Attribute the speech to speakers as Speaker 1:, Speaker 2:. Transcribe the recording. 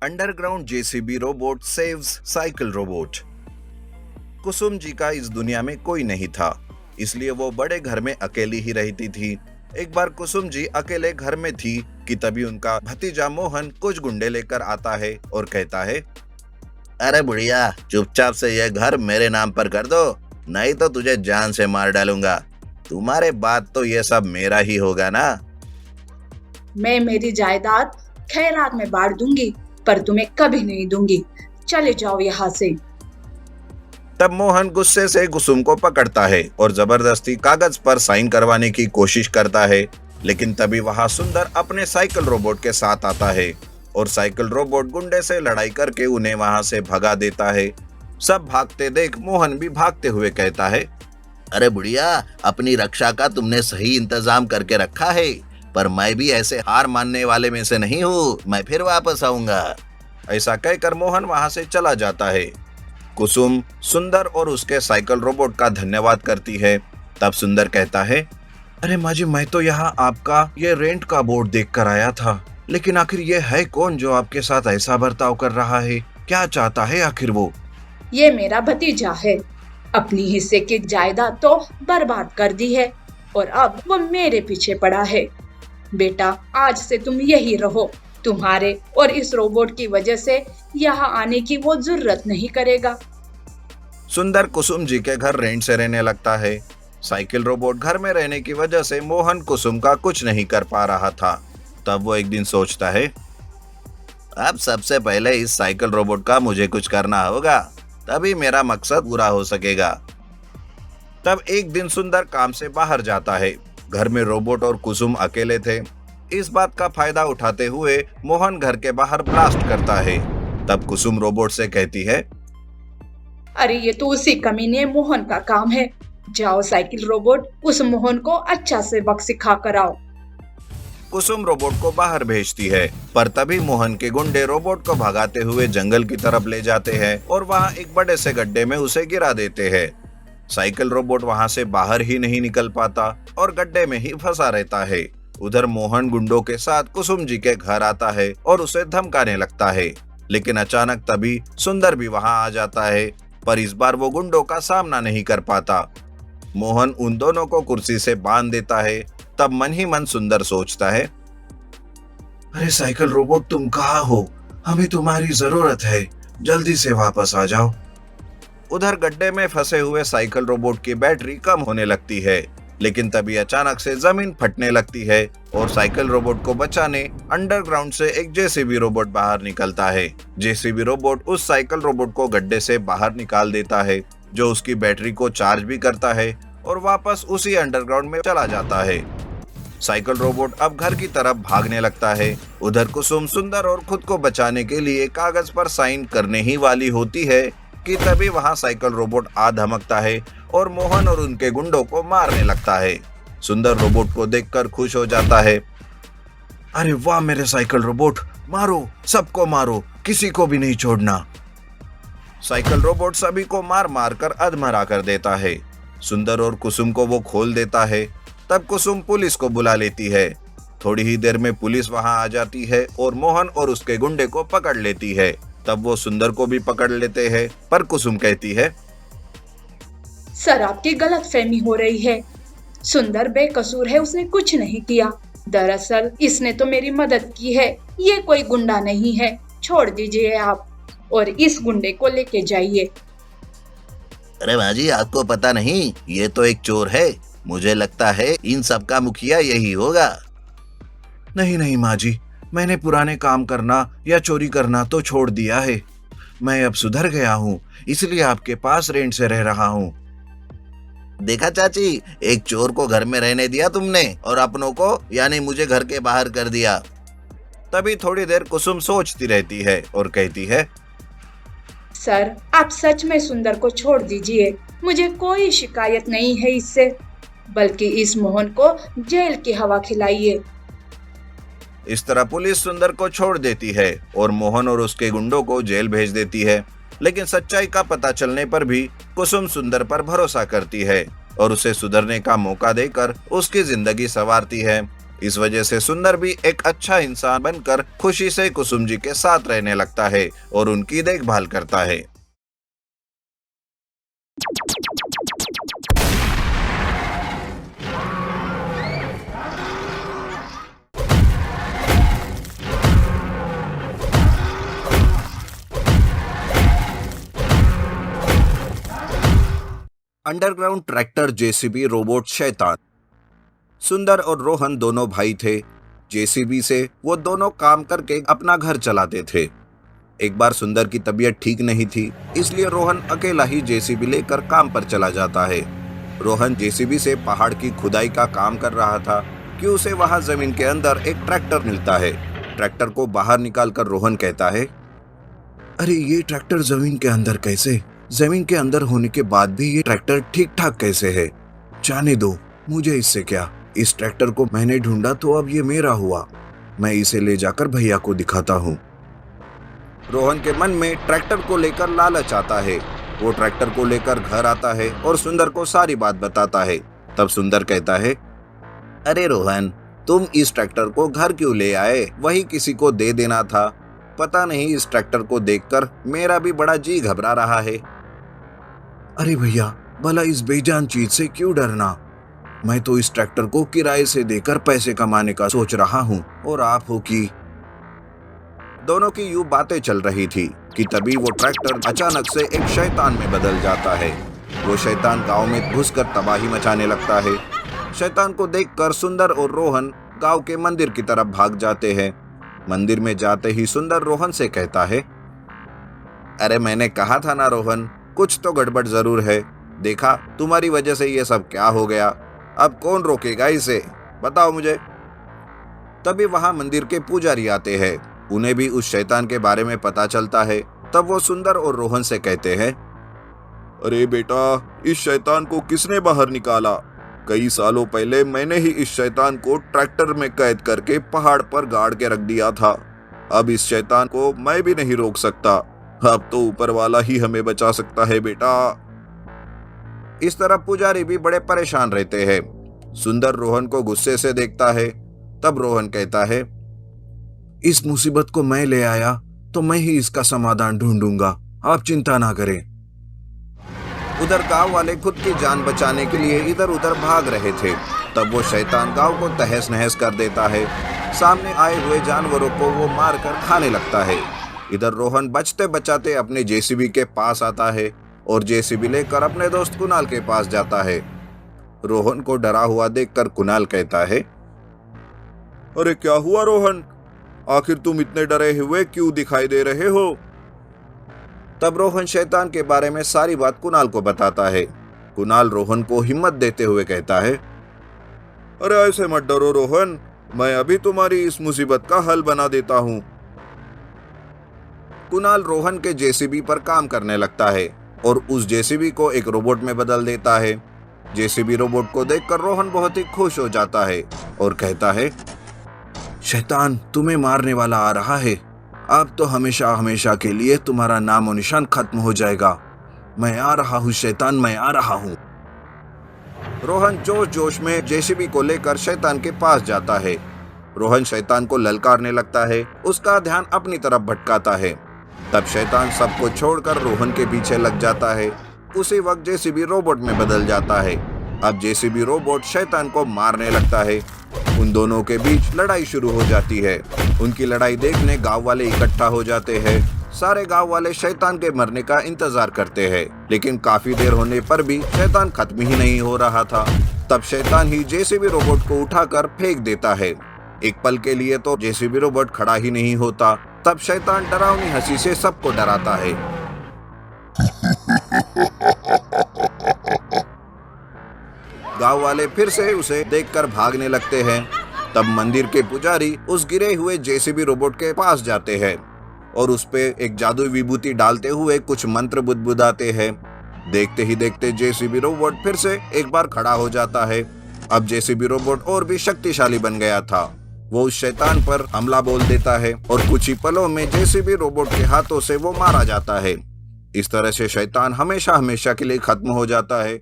Speaker 1: Underground JCB robot saves cycle robot. Kusum ji का इस दुनिया में कोई नहीं था, इसलिए वो बड़े घर में अकेली ही रहती थी। एक बार कुसुम जी अकेले घर में थी कि तभी उनका भतीजा मोहन कुछ गुंडे लेकर आता है और कहता है,
Speaker 2: अरे बुढ़िया, चुपचाप से यह घर मेरे नाम पर कर दो, नहीं तो तुझे जान से मार डालूंगा। तुम्हारे बाद तो ये सब मेरा ही होगा ना।
Speaker 3: मैं मेरी जायदाद खैरात में बांट दूंगी, पर तुम्हें कभी नहीं दूंगी। चले जाओ यहाँ से।
Speaker 1: तब मोहन गुस्से से कुसुम को पकड़ता है और जबरदस्ती कागज पर साइन करवाने की कोशिश करता है। लेकिन तभी वहां सुंदर अपने साइकिल रोबोट के साथ आता है और साइकिल रोबोट गुंडे से लड़ाई करके उन्हें वहां से भगा देता है। सब भागते देख मोहन भी भागते हुए कहता है,
Speaker 2: अरे बुढ़िया, अपनी रक्षा का तुमने सही इंतजाम करके रखा है, पर मैं भी ऐसे हार मानने वाले में से नहीं हूँ। मैं फिर वापस आऊंगा।
Speaker 1: ऐसा कहकर मोहन वहां से चला जाता है। कुसुम सुंदर और उसके साइकिल रोबोट का धन्यवाद करती है। तब सुंदर कहता है, अरे माँ जी, मैं तो यहाँ आपका ये रेंट का बोर्ड देख कर आया था, लेकिन आखिर ये है कौन जो आपके साथ ऐसा बर्ताव कर रहा है? क्या चाहता है आखिर वो?
Speaker 3: ये मेरा भतीजा है। अपनी हिस्से की जायदाद तो बर्बाद कर दी है और अब वो मेरे पीछे पड़ा है। बेटा, आज से तुम यही रहो। तुम्हारे और इस रोबोट की वजह से यहाँ आने की वो जरूरत नहीं करेगा।
Speaker 1: सुंदर कुसुम जी के घर रेंट से रहने लगता है। साइकिल रोबोट घर में रहने की वजह से मोहन कुसुम का कुछ नहीं कर पा रहा था। तब वो एक दिन सोचता है,
Speaker 2: अब सबसे पहले इस साइकिल रोबोट का मुझे कुछ करना होगा, तभी मेरा मकसद पूरा हो सकेगा।
Speaker 1: तब एक दिन सुंदर काम से बाहर जाता है। घर में रोबोट और कुसुम अकेले थे। इस बात का फायदा उठाते हुए मोहन घर के बाहर ब्लास्ट करता है। तब कुसुम रोबोट से कहती है,
Speaker 3: अरे ये तो उसी कमीने मोहन का काम है। जाओ साइकिल रोबोट, उस मोहन को अच्छा से वक्त सिखा कर आओ।
Speaker 1: कुसुम रोबोट को बाहर भेजती है, पर तभी मोहन के गुंडे रोबोट को भगाते हुए जंगल की तरफ ले जाते हैं और वहां एक बड़े से गड्ढे में उसे गिरा देते हैं। साइकिल रोबोट वहां से बाहर ही नहीं निकल पाता और गड्ढे में ही फंसा रहता है। उधर मोहन गुंडों के साथ कुसुम जी के घर आता है और उसे धमकाने लगता है। लेकिन अचानक तभी सुंदर भी वहां आ जाता है, पर इस बार वो गुंडों का सामना नहीं कर पाता। मोहन उन दोनों को कुर्सी से बांध देता है। तब मन ही मन सुंदर सोचता है, अरे साइकिल रोबोट, तुम कहाँ हो? हमें तुम्हारी जरूरत है, जल्दी से वापस आ जाओ। उधर गड्ढे में फंसे हुए साइकिल रोबोट की बैटरी कम होने लगती है, लेकिन तभी अचानक से जमीन फटने लगती है और साइकिल रोबोट को बचाने अंडरग्राउंड से एक जेसीबी रोबोट बाहर निकलता है। जेसीबी रोबोट उस साइकिल रोबोट को गड्ढे से बाहर निकाल देता है, जो उसकी बैटरी को चार्ज भी करता है और वापस उसी अंडरग्राउंड में चला जाता है। साइकिल रोबोट अब घर की तरफ भागने लगता है। उधर कुसुम सुंदर और खुद को बचाने के लिए कागज पर साइन करने ही वाली होती है कि तभी वहां साइकिल रोबोट आ धमकता है और मोहन और उनके गुंडों को मारने लगता है। सुंदर रोबोट को देखकर खुश हो जाता है, अरे वाह मेरे साइकिल रोबोट, मारो, सबको मारो, किसी को भी नहीं छोड़ना। साइकिल रोबोट सभी को मार मार कर अधमरा कर देता है। सुंदर और कुसुम को वो खोल देता है। तब कुसुम पुलिस को बुला लेती है। थोड़ी ही देर में पुलिस वहां आ जाती है और मोहन और उसके गुंडे को पकड़ लेती है। तब वो सुंदर को भी पकड़ लेते हैं, पर कुसुम कहती है,
Speaker 3: सर, आपकी गलतफहमी हो रही है। सुंदर बेकसूर है, उसने कुछ नहीं किया। दरअसल इसने तो मेरी मदद की है। ये कोई गुंडा नहीं है। छोड़ दीजिए आप और इस गुंडे को लेके जाइए।
Speaker 2: अरे माँ जी, आपको पता नहीं, ये तो एक चोर है। मुझे लगता है इन सब का मुखिया यही होगा।
Speaker 1: नहीं नहीं माँ जी, मैंने पुराने काम करना या चोरी करना तो छोड़ दिया है। मैं अब सुधर गया हूँ, इसलिए आपके पास रेंट से रह रहा हूँ।
Speaker 2: देखा चाची, एक चोर को घर में रहने दिया तुमने और अपनों को यानी मुझे घर के बाहर कर दिया।
Speaker 1: तभी थोड़ी देर कुसुम सोचती रहती है और कहती है,
Speaker 3: सर, आप सच में सुंदर को छोड़ दीजिए। मुझे कोई शिकायत नहीं है इससे, बल्कि इस मोहन को जेल की हवा खिलाइए।
Speaker 1: इस तरह पुलिस सुंदर को छोड़ देती है और मोहन और उसके गुंडों को जेल भेज देती है। लेकिन सच्चाई का पता चलने पर भी कुसुम सुंदर पर भरोसा करती है और उसे सुधरने का मौका देकर उसकी जिंदगी संवारती है। इस वजह से सुंदर भी एक अच्छा इंसान बनकर खुशी से कुसुम जी के साथ रहने लगता है और उनकी देखभाल करता है। अंडरग्राउंड ट्रैक्टर, जेसीबी, रोबोट, शैतान। सुंदर और रोहन दोनों भाई थे। जेसीबी से वो दोनों काम करके अपना घर चलाते थे। एक बार सुंदर की तबीयत ठीक नहीं थी, इसलिए रोहन अकेला ही जेसीबी लेकर काम पर चला जाता है। रोहन जेसीबी से पहाड़ की खुदाई का काम कर रहा था कि उसे वहां जमीन के अंदर एक ट्रैक्टर मिलता है। ट्रैक्टर को बाहर निकालकर रोहन कहता है, अरे ये ट्रैक्टर जमीन के अंदर कैसे? जमीन के अंदर होने के बाद भी ये ट्रैक्टर ठीक ठाक कैसे है? जाने दो, मुझे इससे क्या। इस ट्रैक्टर को मैंने ढूंढा तो अब ये मेरा हुआ। मैं इसे ले जाकर भैया को दिखाता हूँ। रोहन के मन में ट्रैक्टर को लेकर लालच आता है। वो ट्रैक्टर को लेकर घर आता है और सुंदर को सारी बात बताता है। तब सुंदर कहता है,
Speaker 2: अरे रोहन, तुम इस ट्रैक्टर को घर क्यों ले आए?
Speaker 1: वही किसी को दे देना था। पता नहीं, इस ट्रैक्टर को देखकर मेरा भी बड़ा जी घबरा रहा है।
Speaker 2: अरे भैया, भला इस बेजान चीज से क्यों डरना? मैं तो इस ट्रैक्टर को किराए से देकर पैसे कमाने का सोच रहा हूँ, और आप हो कि।
Speaker 1: दोनों की यूं बातें चल रही थी कि तभी वो ट्रैक्टर अचानक से एक शैतान में बदल जाता है। वो शैतान गांव में घुसकर तबाही मचाने लगता है। शैतान को देखकर सुंदर और रोहन गांव के मंदिर की तरफ भाग जाते हैं। मंदिर में जाते ही सुंदर रोहन से कहता है,
Speaker 2: अरे मैंने कहा था ना रोहन,
Speaker 1: कुछ तो गड़बड़ जरूर है। देखा, तुम्हारी वजह से ये सब क्या हो गया। अब कौन रोकेगा इसे, बताओ मुझे। तभी वहां मंदिर के पुजारी आते हैं। उन्हें भी उस शैतान के बारे में पता चलता है। तब वो सुंदर और रोहन से कहते हैं,
Speaker 4: अरे बेटा, इस शैतान को किसने बाहर निकाला? कई सालों पहले मैंने ही इस शैतान को ट्रैक्टर में कैद करके पहाड़ पर गाड़ के रख दिया था। अब इस शैतान को मैं भी नहीं रोक सकता। अब तो ऊपर वाला ही हमें बचा सकता है बेटा।
Speaker 1: इस तरह पुजारी भी बड़े परेशान रहते हैं। सुंदर रोहन को गुस्से से देखता है। तब रोहन कहता है,
Speaker 2: इस मुसीबत को मैं ले आया तो मैं ही इसका समाधान ढूंढूंगा, आप चिंता ना करें।
Speaker 1: उधर गांव वाले खुद की जान बचाने के लिए इधर उधर भाग रहे थे। तब वो शैतान गांव को तहस नहस कर देता है। सामने आए हुए जानवरों को वो मारकर खाने लगता है। इधर रोहन बचते बचाते अपने जेसीबी के पास आता है और जेसीबी लेकर अपने दोस्त कुणाल के पास जाता है। रोहन को डरा हुआ देखकर कुणाल कहता है,
Speaker 4: अरे क्या हुआ रोहन? आखिर तुम इतने डरे हुए क्यों दिखाई दे रहे हो?
Speaker 1: तब रोहन शैतान के बारे में सारी बात कुणाल को बताता है। कुणाल रोहन को हिम्मत देते हुए कहता है,
Speaker 4: अरे ऐसे मत डरो रोहन, मैं अभी तुम्हारी इस मुसीबत का हल बना देता हूँ।
Speaker 1: कुणाल रोहन के जेसीबी पर काम करने लगता है और उस जेसीबी को एक रोबोट में बदल देता है। जेसीबी रोबोट को देखकर रोहन बहुत ही खुश हो जाता है और कहता है,
Speaker 2: शैतान तुम्हें मारने वाला आ रहा है। अब तो हमेशा हमेशा के लिए तुम्हारा नामो निशान खत्म हो जाएगा। मैं आ रहा हूँ शैतान, मैं आ रहा हूँ।
Speaker 1: रोहन जोश जोश में जेसीबी को लेकर शैतान के पास जाता है। रोहन शैतान को ललकारने लगता है, उसका ध्यान अपनी तरफ भटकाता है। तब शैतान सबको छोड़कर रोहन के पीछे लग जाता है। उसी वक्त जेसीबी रोबोट में बदल जाता है। अब जेसीबी रोबोट शैतान को मारने लगता है। उन दोनों के बीच लड़ाई शुरू हो जाती है। उनकी लड़ाई देखने गांव वाले इकट्ठा हो जाते हैं। सारे गांव वाले शैतान के मरने का इंतजार करते हैं, लेकिन काफी देर होने पर भी शैतान खत्म ही नहीं हो रहा था। तब शैतान ही जेसीबी रोबोट को उठाकर फेंक देता है। एक पल के लिए तो जेसीबी रोबोट खड़ा ही नहीं होता। तब शैतान डरावनी हंसी से सबको डराता है। गांव वाले फिर से उसे देखकर भागने लगते हैं। तब मंदिर के पुजारी उस गिरे हुए जेसीबी रोबोट के पास जाते हैं और उस पे एक जादुई विभूति डालते हुए कुछ मंत्र बुदबुदाते हैं। देखते ही देखते जेसीबी रोबोट फिर से एक बार खड़ा हो जाता है। अब जेसीबी रोबोट और भी शक्तिशाली बन गया था। वो उस शैतान पर हमला बोल देता है और कुछ ही पलों में जेसीबी रोबोट के हाथों से वो मारा जाता है। इस तरह से शैतान हमेशा हमेशा के लिए खत्म हो जाता है